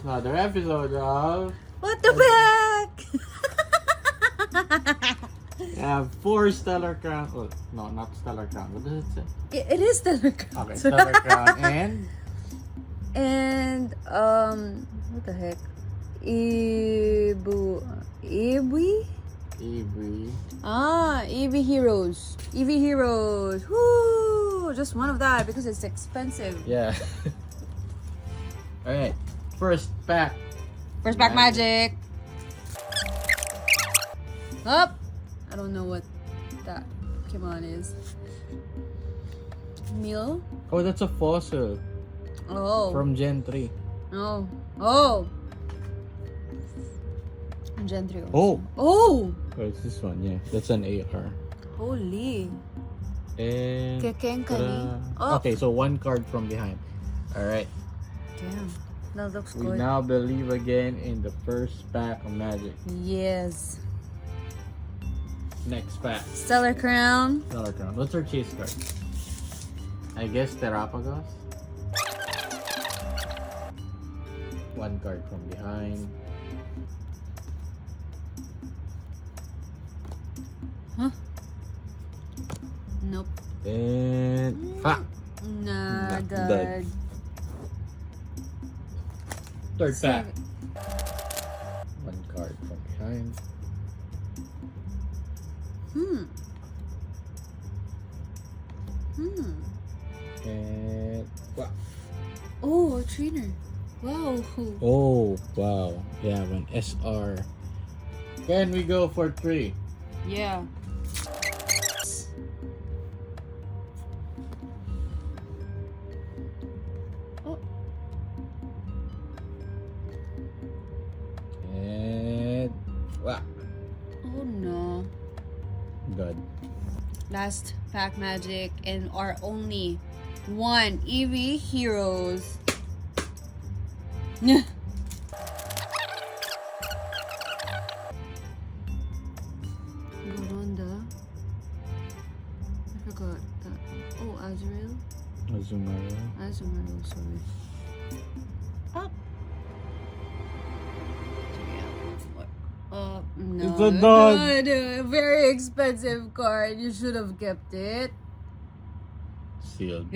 another episode of What the heck? We have 4 Stellar Crown. Oh, no, not Stellar Crown. What does it say? It is Stellar Crown. Okay, Stellar Crown And what the heck? Eevee? eevee. eevee Heroes. eevee Heroes. Woo! Just one of that because it's expensive. Yeah. Alright, first pack. First pack magic. Up. I don't know what that Pokemon is. Meal. Oh, that's a fossil Oh. from Gen 3. Oh. Oh. Gen 3. Oh! Oh. Oh, it's this one, yeah. That's an AR. Holy. And Kekenkani. Oh. okay, so 1 card from behind. Alright. Damn. That looks We good. now believe again in the first pack of magic. Yes. Next pack. Stellar Crown. Stellar Crown. What's our chase card? I guess Terapagos. 1 card from behind. Huh? Nope. And Nah, Dud. dud. Third pack. 1 card from behind. And Oh, a trainer. Wow. oh wow, we have an SR. Can we go for 3? Yeah. Oh. And Oh no. good. Last pack magic and our only one eevee Heroes. Goronda. I forgot that. Oh, Azrael. Azumarill, sorry. Up. No. It's a dog. A very expensive card. You should have kept it. Sealed.